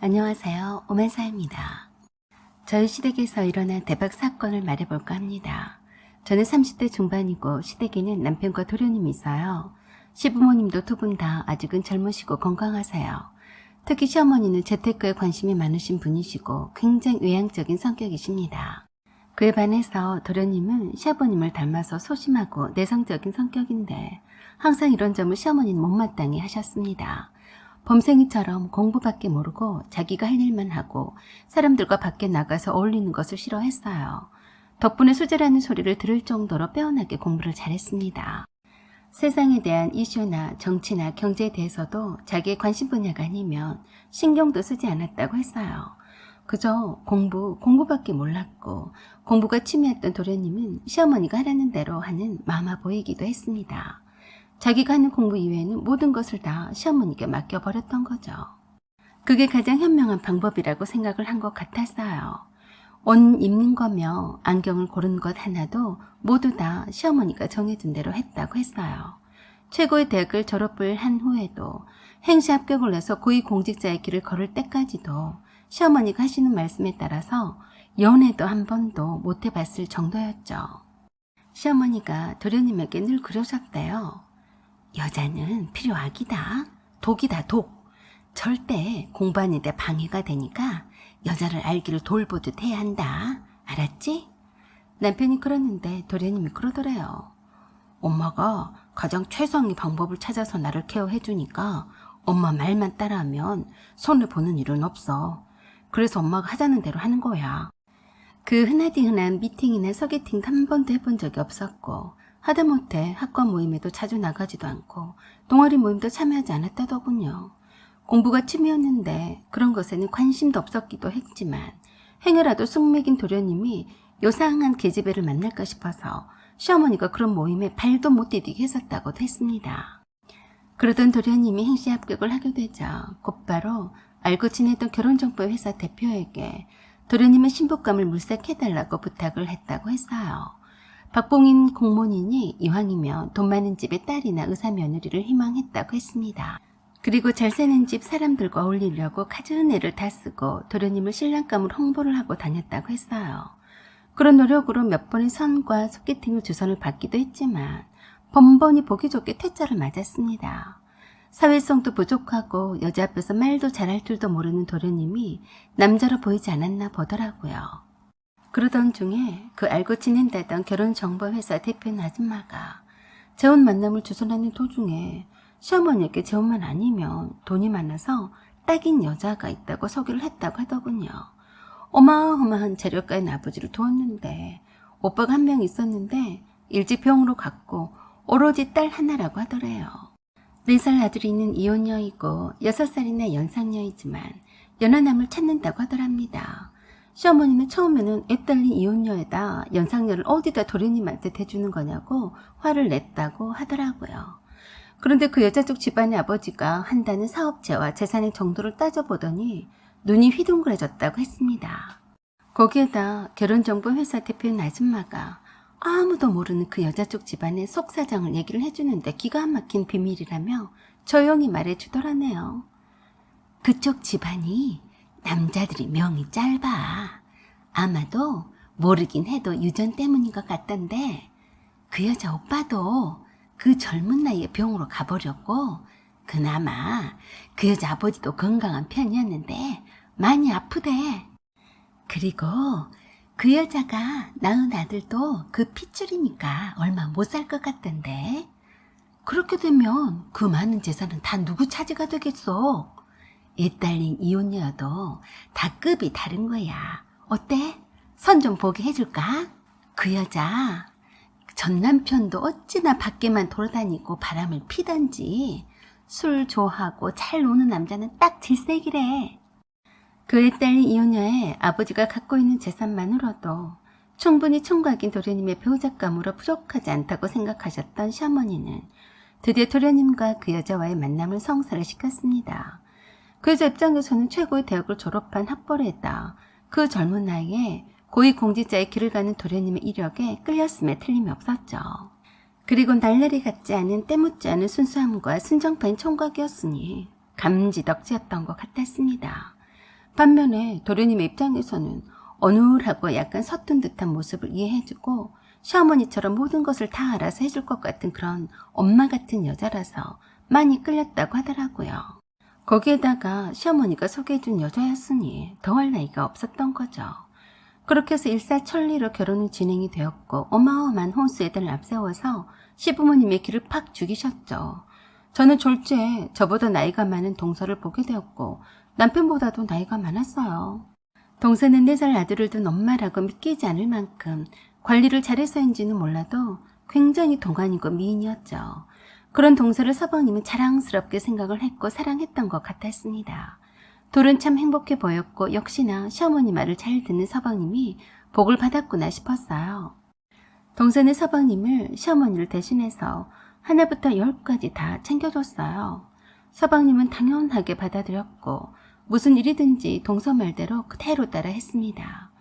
안녕하세요. 오만사입니다. 저희 시댁에서 일어난 대박 사건을 말해볼까 합니다. 저는 30대 중반이고 시댁에는 남편과 도련님이 있어요. 시부모님도 두 분 다 아직은 젊으시고 건강하세요. 특히 시어머니는 재테크에 관심이 많으신 분이시고 굉장히 외향적인 성격이십니다. 그에 반해서 도련님은 시아버님을 닮아서 소심하고 내성적인 성격인데 항상 이런 점을 시어머니는 못마땅히 하셨습니다. 범생이처럼 공부밖에 모르고 자기가 할 일만 하고 사람들과 밖에 나가서 어울리는 것을 싫어했어요. 덕분에 수재라는 소리를 들을 정도로 빼어나게 공부를 잘했습니다. 세상에 대한 이슈나 정치나 경제에 대해서도 자기의 관심 분야가 아니면 신경도 쓰지 않았다고 했어요. 그저 공부밖에 몰랐고 공부가 취미였던 도련님은 시어머니가 하라는 대로 하는 마마 보이기도 했습니다. 자기가 하는 공부 이외에는 모든 것을 다 시어머니께 맡겨버렸던 거죠. 그게 가장 현명한 방법이라고 생각을 한 것 같았어요. 옷 입는 거며 안경을 고르는 것 하나도 모두 다 시어머니가 정해준 대로 했다고 했어요. 최고의 대학을 졸업을 한 후에도 행시 합격을 해서 고위공직자의 길을 걸을 때까지도 시어머니가 하시는 말씀에 따라서 연애도 한 번도 못 해봤을 정도였죠. 시어머니가 도련님에게 늘 그러셨대요. 여자는 필요악이다. 독이다, 독. 절대 공부하는 데 방해가 되니까 여자를 알기를 돌보듯 해야 한다. 알았지? 남편이 그러는데 도련님이 그러더래요. 엄마가 가장 최상의 방법을 찾아서 나를 케어해주니까 엄마 말만 따라하면 손해보는 일은 없어. 그래서 엄마가 하자는 대로 하는 거야. 그 흔하디흔한 미팅이나 소개팅도 한 번도 해본 적이 없었고 하다못해 학과 모임에도 자주 나가지도 않고 동아리 모임도 참여하지 않았다더군요. 공부가 취미였는데 그런 것에는 관심도 없었기도 했지만 행여라도 숙맥인 도련님이 요상한 계집애를 만날까 싶어서 시어머니가 그런 모임에 발도 못 디디게 했었다고도 했습니다. 그러던 도련님이 행시 합격을 하게 되자 곧바로 알고 지내던 결혼정보 회사 대표에게 도련님의 신부감을 물색해달라고 부탁을 했다고 했어요. 박봉인 공무원이니 이왕이면 돈 많은 집의 딸이나 의사 며느리를 희망했다고 했습니다. 그리고 잘 사는 집 사람들과 어울리려고 갖은 애를 다 쓰고 도련님을 신랑감으로 홍보를 하고 다녔다고 했어요. 그런 노력으로 몇 번의 선과 소개팅을 주선을 받기도 했지만 번번이 보기 좋게 퇴짜를 맞았습니다. 사회성도 부족하고 여자 앞에서 말도 잘할 줄도 모르는 도련님이 남자로 보이지 않았나 보더라고요. 그러던 중에 그 알고 지낸다던 결혼정보회사 대표는 아줌마가 재혼 만남을 주선하는 도중에 시어머니에게 재혼만 아니면 돈이 많아서 딱인 여자가 있다고 소개를 했다고 하더군요. 어마어마한 재력가인 아버지를 두었는데 오빠가 한 명 있었는데 일찍 병으로 갔고 오로지 딸 하나라고 하더래요. 4살 아들이 있는 이혼녀이고 6살이나 연상녀이지만 연하남을 찾는다고 하더랍니다. 시어머니는 처음에는 애딸린 이혼녀에다 연상녀를 어디다 도련님한테 대주는 거냐고 화를 냈다고 하더라고요. 그런데 그 여자 쪽 집안의 아버지가 한다는 사업체와 재산의 정도를 따져보더니 눈이 휘둥그레졌다고 했습니다. 거기에다 결혼정보회사 대표인 아줌마가 아무도 모르는 그 여자 쪽 집안의 속사정을 얘기를 해주는데 기가 막힌 비밀이라며 조용히 말해주더라네요. 그쪽 집안이 남자들이 명이 짧아. 아마도 모르긴 해도 유전 때문인 것 같던데 그 여자 오빠도 그 젊은 나이에 병으로 가버렸고 그나마 그 여자 아버지도 건강한 편이었는데 많이 아프대. 그리고 그 여자가 낳은 아들도 그 핏줄이니까 얼마 못 살 것 같던데. 그렇게 되면 그 많은 재산은 다 누구 차지가 되겠어? 애 딸린 이혼녀여도 다 급이 다른 거야. 어때? 선 좀 보게 해줄까? 그 여자 전 남편도 어찌나 밖에만 돌아다니고 바람을 피던지 술 좋아하고 잘 노는 남자는 딱 질색이래. 그 애 딸린 이혼녀의 아버지가 갖고 있는 재산만으로도 충분히 총각인 도련님의 배우자감으로 부족하지 않다고 생각하셨던 시어머니는 드디어 도련님과 그 여자와의 만남을 성사를 시켰습니다. 그 여자 입장에서는 최고의 대학을 졸업한 학벌에다 그 젊은 나이에 고위공직자의 길을 가는 도련님의 이력에 끌렸음에 틀림이 없었죠. 그리고 날라리 같지 않은 때묻지 않은 순수함과 순정파인 총각이었으니 감지덕지였던 것 같았습니다. 반면에 도련님의 입장에서는 어눌하고 약간 서툰 듯한 모습을 이해해주고 시어머니처럼 모든 것을 다 알아서 해줄 것 같은 그런 엄마 같은 여자라서 많이 끌렸다고 하더라고요. 거기에다가 시어머니가 소개해준 여자였으니 더할 나위가 없었던 거죠. 그렇게 해서 일사천리로 결혼이 진행이 되었고 어마어마한 혼수애들을 앞세워서 시부모님의 길을 팍 죽이셨죠. 저는 졸지에 저보다 나이가 많은 동서를 보게 되었고 남편보다도 나이가 많았어요. 동서는 4살 아들을 둔 엄마라고 믿기지 않을 만큼 관리를 잘해서인지는 몰라도 굉장히 동안이고 미인이었죠. 그런 동서를 서방님은 자랑스럽게 생각을 했고 사랑했던 것 같았습니다. 둘은 참 행복해 보였고 역시나 시어머니 말을 잘 듣는 서방님이 복을 받았구나 싶었어요. 동서는 서방님을 시어머니를 대신해서 하나부터 10까지 다 챙겨줬어요. 서방님은 당연하게 받아들였고 무슨 일이든지 동서 말대로 그대로 따라 했습니다.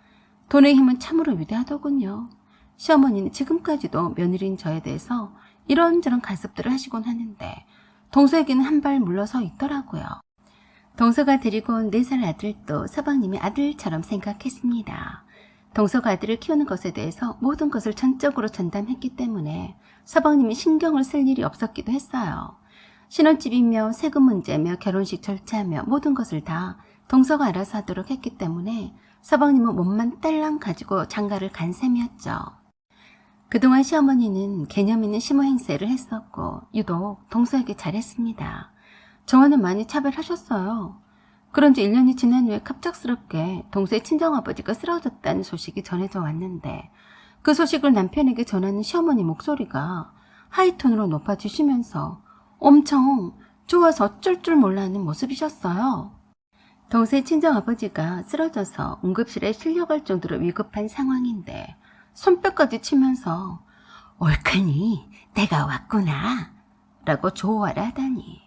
돈의 힘은 참으로 위대하더군요. 시어머니는 지금까지도 며느리인 저에 대해서 이런저런 간섭들을 하시곤 하는데 동서에게는 한 발 물러서 있더라고요. 동서가 데리고 온 4살 아들도 서방님의 아들처럼 생각했습니다. 동서가 아들을 키우는 것에 대해서 모든 것을 전적으로 전담했기 때문에 서방님이 신경을 쓸 일이 없었기도 했어요. 신혼집이며 세금 문제며 결혼식 절차며 모든 것을 다 동서가 알아서 하도록 했기 때문에 서방님은 몸만 딸랑 가지고 장가를 간 셈이었죠. 그동안 시어머니는 개념 있는 시모 행세를 했었고 유독 동서에게 잘했습니다. 저와는 많이 차별하셨어요. 그런지 1년이 지난 후에 갑작스럽게 동서의 친정아버지가 쓰러졌다는 소식이 전해져 왔는데 그 소식을 남편에게 전하는 시어머니 목소리가 하이톤으로 높아지시면서 엄청 좋아서 어쩔 줄 몰라하는 모습이셨어요. 동서의 친정아버지가 쓰러져서 응급실에 실려갈 정도로 위급한 상황인데 손뼉까지 치면서 옳거니 내가 왔구나 라고 조어하라 하다니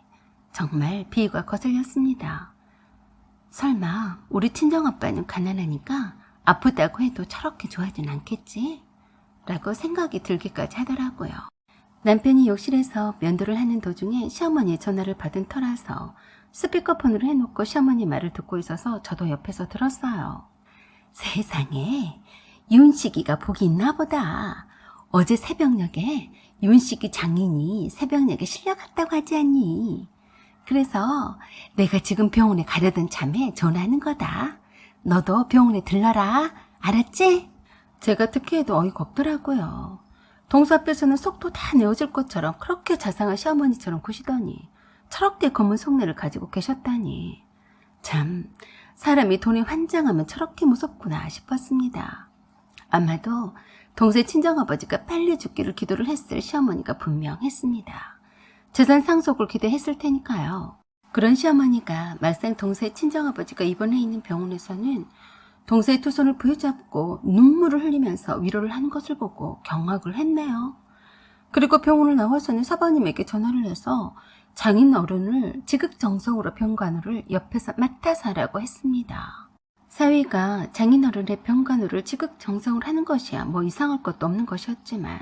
정말 비위가 거슬렸습니다. 설마 우리 친정아빠는 가난하니까 아프다고 해도 저렇게 좋아하진 않겠지? 라고 생각이 들기까지 하더라고요. 남편이 욕실에서 면도를 하는 도중에 시어머니의 전화를 받은 터라서 스피커폰으로 해놓고 시어머니 말을 듣고 있어서 저도 옆에서 들었어요. 세상에 윤식이가 복이 있나 보다. 어제 새벽녘에 윤식이 장인이 새벽녘에 실려갔다고 하지 않니? 그래서 내가 지금 병원에 가려던 참에 전화하는 거다. 너도 병원에 들러라. 알았지? 제가 듣기에도 어이가 없더라고요. 동서 앞에서는 속도 다 내어질 것처럼 그렇게 자상한 시어머니처럼 구시더니 저렇게 검은 속내를 가지고 계셨다니. 참 사람이 돈에 환장하면 저렇게 무섭구나 싶었습니다. 아마도 동서의 친정아버지가 빨리 죽기를 기도를 했을 시어머니가 분명했습니다. 재산 상속을 기대했을 테니까요. 그런 시어머니가 막상 동서의 친정아버지가 입원해 있는 병원에서는 동서의 두 손을 부여잡고 눈물을 흘리면서 위로를 하는 것을 보고 경악을 했네요. 그리고 병원을 나와서는 사방님에게 전화를 해서 장인 어른을 지극정성으로 병간호를 옆에서 맡아서 하라고 했습니다. 사위가 장인 어른의 병간호를 지극정성으로 하는 것이야 뭐 이상할 것도 없는 것이었지만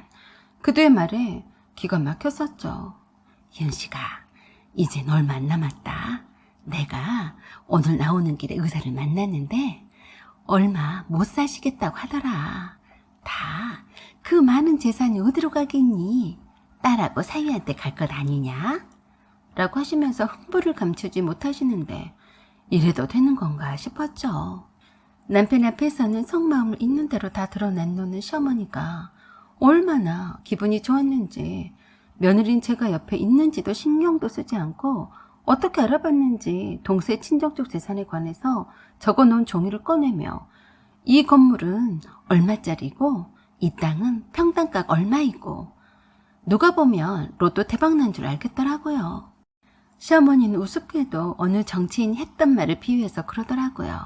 그들의 말에 기가 막혔었죠. 윤씨가 이젠 얼마 안 남았다. 내가 오늘 나오는 길에 의사를 만났는데 얼마 못 사시겠다고 하더라. 다 그 많은 재산이 어디로 가겠니? 딸하고 사위한테 갈 것 아니냐? 라고 하시면서 흥분을 감추지 못하시는데 이래도 되는 건가 싶었죠. 남편 앞에서는 속마음을 있는 대로 다 드러내놓는 시어머니가 얼마나 기분이 좋았는지 며느린 제가 옆에 있는지도 신경도 쓰지 않고 어떻게 알아봤는지 동서의 친정 쪽 재산에 관해서 적어놓은 종이를 꺼내며 이 건물은 얼마짜리고 이 땅은 평당가 얼마이고 누가 보면 로또 대박난 줄 알겠더라고요. 시어머니는 우습게도 어느 정치인이 했던 말을 비유해서 그러더라고요.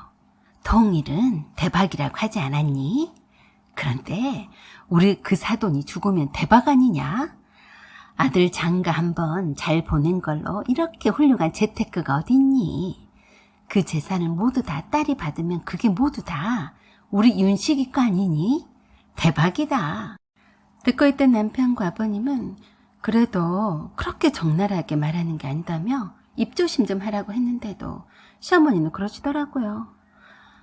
통일은 대박이라고 하지 않았니? 그런데 우리 그 사돈이 죽으면 대박 아니냐? 아들 장가 한번 잘 보낸 걸로 이렇게 훌륭한 재테크가 어딨니? 그 재산을 모두 다 딸이 받으면 그게 모두 다 우리 윤식이 거 아니니? 대박이다. 듣고 있던 남편과 아버님은 그래도 그렇게 적나라하게 말하는 게 아니다며 입조심 좀 하라고 했는데도 시어머니는 그러시더라고요.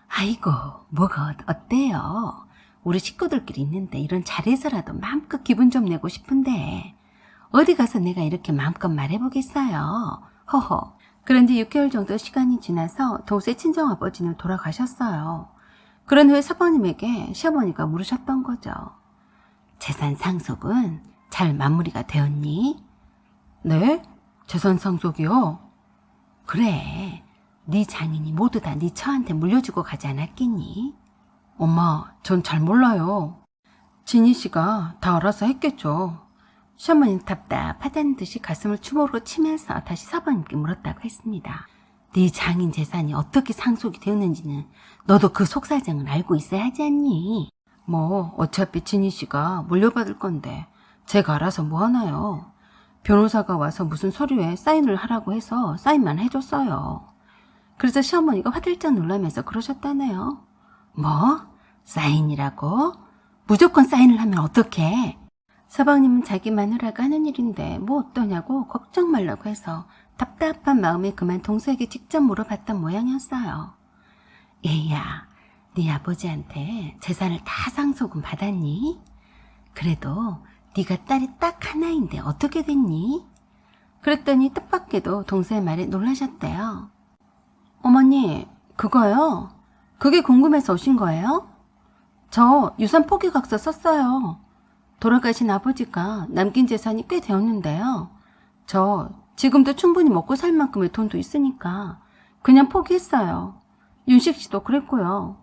아이고, 뭐가 어때요? 우리 식구들끼리 있는데 이런 자리에서라도 마음껏 기분 좀 내고 싶은데 어디 가서 내가 이렇게 마음껏 말해보겠어요. 허허. 그런 지 6개월 정도 시간이 지나서 동생 친정아버지는 돌아가셨어요. 그런 후에 사모님에게 시어머니가 물으셨던 거죠. 재산 상속은 잘 마무리가 되었니? 네? 재산 상속이요? 그래. 네 장인이 모두 다 네 처한테 물려주고 가지 않았겠니? 엄마, 전 잘 몰라요. 진희 씨가 다 알아서 했겠죠. 시어머니는 답답하다는 듯이 가슴을 주먹으로 치면서 다시 사모님께 물었다고 했습니다. 네 장인 재산이 어떻게 상속이 되었는지는 너도 그 속사정을 알고 있어야 하지 않니? 뭐 어차피 진희 씨가 물려받을 건데 제가 알아서 뭐하나요? 변호사가 와서 무슨 서류에 사인을 하라고 해서 사인만 해줬어요. 그래서 시어머니가 화들짝 놀라면서 그러셨다네요. 뭐? 사인이라고? 무조건 사인을 하면 어떡해? 서방님은 자기 마누라가 하는 일인데 뭐 어떠냐고 걱정 말라고 해서 답답한 마음에 그만 동서에게 직접 물어봤던 모양이었어요. 얘야, 네 아버지한테 재산을 다 상속은 받았니? 그래도 네가 딸이 딱 하나인데 어떻게 됐니? 그랬더니 뜻밖에도 동서의 말에 놀라셨대요. 어머니, 그거요? 그게 궁금해서 오신 거예요? 저 유산 포기각서 썼어요. 돌아가신 아버지가 남긴 재산이 꽤 되었는데요. 저 지금도 충분히 먹고 살 만큼의 돈도 있으니까 그냥 포기했어요. 윤식 씨도 그랬고요.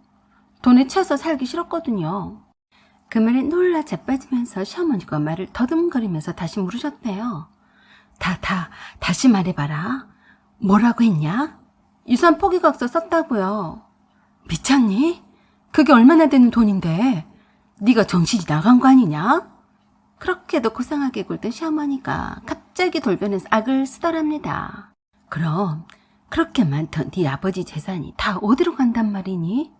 돈에 차서 살기 싫었거든요. 그 말에 놀라 자빠지면서 시어머니가 말을 더듬거리면서 다시 물으셨대요. 다시 말해봐라. 뭐라고 했냐? 유산 포기각서 썼다고요. 미쳤니? 그게 얼마나 되는 돈인데 네가 정신이 나간 거 아니냐? 그렇게도 고상하게 굴던 시어머니가 갑자기 돌변해서 악을 쓰더랍니다. 그럼 그렇게 많던 네 아버지 재산이 다 어디로 간단 말이니?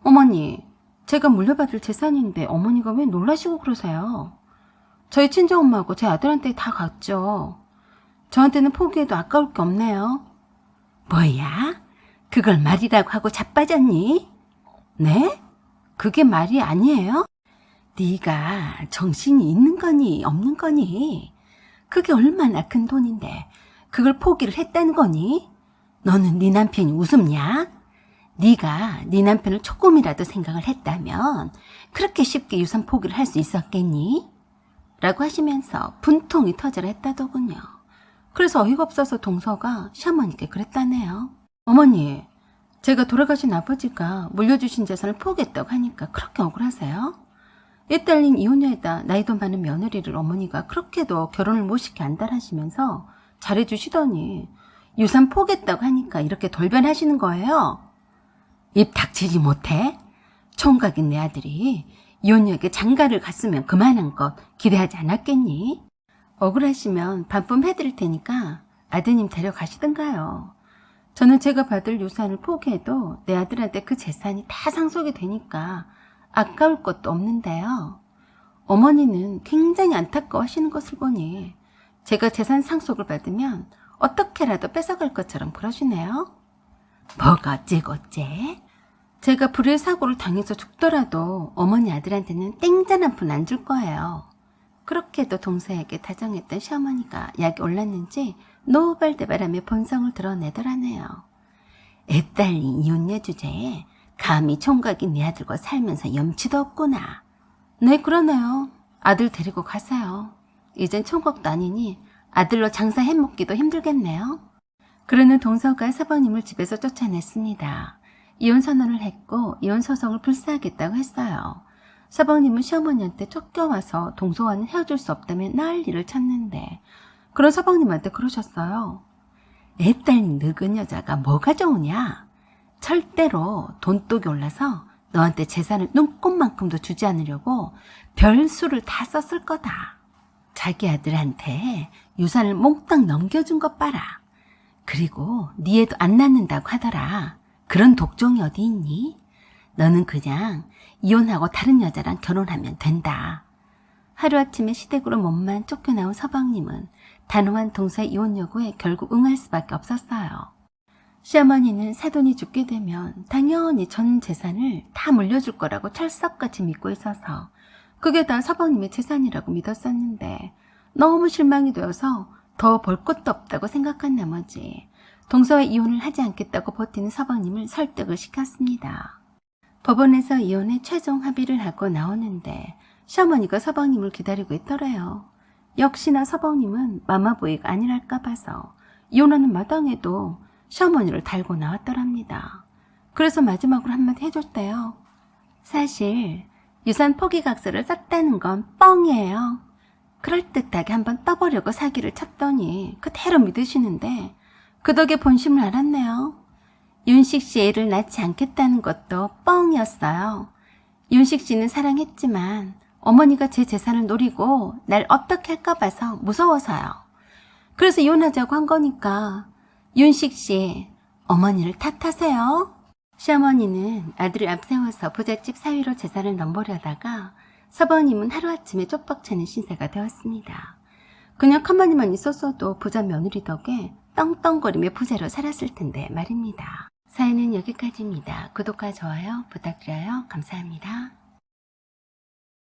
어머니, 제가 물려받을 재산인데 어머니가 왜 놀라시고 그러세요? 저희 친정엄마하고 제 아들한테 다 갔죠. 저한테는 포기해도 아까울 게 없네요. 뭐야? 그걸 말이라고 하고 자빠졌니? 네? 그게 말이 아니에요? 네가 정신이 있는 거니 없는 거니? 그게 얼마나 큰 돈인데 그걸 포기를 했다는 거니? 너는 네 남편이 우습냐? 네가 네 남편을 조금이라도 생각을 했다면 그렇게 쉽게 유산 포기를 할 수 있었겠니? 라고 하시면서 분통이 터져라 했다더군요. 그래서 어이가 없어서 동서가 시어머니께 그랬다네요. 어머니, 제가 돌아가신 아버지가 물려주신 재산을 포기했다고 하니까 그렇게 억울하세요? 애 딸린 이혼녀에다 나이도 많은 며느리를 어머니가 그렇게도 결혼을 못 시켜 안달하시면서 잘해주시더니 유산 포기했다고 하니까 이렇게 돌변하시는 거예요? 입 닥치지 못해? 총각인 내 아들이 이혼녀에게 장가를 갔으면 그만한 것 기대하지 않았겠니? 억울하시면 반품 해드릴 테니까 아드님 데려가시든가요. 저는 제가 받을 유산을 포기해도 내 아들한테 그 재산이 다 상속이 되니까 아까울 것도 없는데요. 어머니는 굉장히 안타까워하시는 것을 보니 제가 재산 상속을 받으면 어떻게라도 뺏어갈 것처럼 그러시네요. 뭐가 어째고 어째? 제가 불의 사고를 당해서 죽더라도 어머니 아들한테는 땡잔 한 푼 안 줄 거예요. 그렇게도 동서에게 다정했던 시어머니가 약이 올랐는지 노발대발하며 본성을 드러내더라네요. 애 딸린 이혼녀 주제에 감히 총각인 내 아들과 살면서 염치도 없구나. 네, 그러네요. 아들 데리고 가세요. 이젠 총각도 아니니 아들로 장사 해먹기도 힘들겠네요. 그러는 동서가 사모님을 집에서 쫓아냈습니다. 이혼 선언을 했고 이혼 소송을 불사하겠다고 했어요. 사모님은 시어머니한테 쫓겨와서 동서와는 헤어질 수 없다며 난리를 쳤는데 그런 사모님한테 그러셨어요. 애 딸린 늙은 여자가 뭐가 좋으냐? 절대로 돈독이 올라서 너한테 재산을 눈꽃만큼도 주지 않으려고 별수를 다 썼을 거다. 자기 아들한테 유산을 몽땅 넘겨준 것 봐라. 그리고 네 애도 안 낳는다고 하더라. 그런 독종이 어디 있니? 너는 그냥 이혼하고 다른 여자랑 결혼하면 된다. 하루아침에 시댁으로 몸만 쫓겨나온 서방님은 단호한 동서의 이혼 요구에 결국 응할 수밖에 없었어요. 시어머니는 사돈이 죽게 되면 당연히 전 재산을 다 물려줄 거라고 철석같이 믿고 있어서 그게 다 서방님의 재산이라고 믿었었는데 너무 실망이 되어서 더 볼 것도 없다고 생각한 나머지 동서와 이혼을 하지 않겠다고 버티는 서방님을 설득을 시켰습니다. 법원에서 이혼에 최종 합의를 하고 나오는데 시어머니가 서방님을 기다리고 있더래요. 역시나 서방님은 마마보이가 아니랄까 봐서 이혼하는 마당에도 시어머니를 달고 나왔더랍니다. 그래서 마지막으로 한마디 해줬대요. 사실 유산 포기각서를 썼다는 건 뻥이에요. 그럴듯하게 한번 떠보려고 사기를 쳤더니 그대로 믿으시는데 그 덕에 본심을 알았네요. 윤식 씨 애를 낳지 않겠다는 것도 뻥이었어요. 윤식 씨는 사랑했지만 어머니가 제 재산을 노리고 날 어떻게 할까 봐서 무서워서요. 그래서 이혼하자고 한 거니까 윤식 씨 어머니를 탓하세요. 시어머니는 아들을 앞세워서 부잣집 사위로 재산을 넘보려다가 서방님은 하루아침에 쪽박차는 신세가 되었습니다. 그냥 가만히만 있었어도 부자 며느리 덕에 떵떵거리며 부자로 살았을 텐데 말입니다. 사연은 여기까지입니다. 구독과 좋아요 부탁드려요. 감사합니다.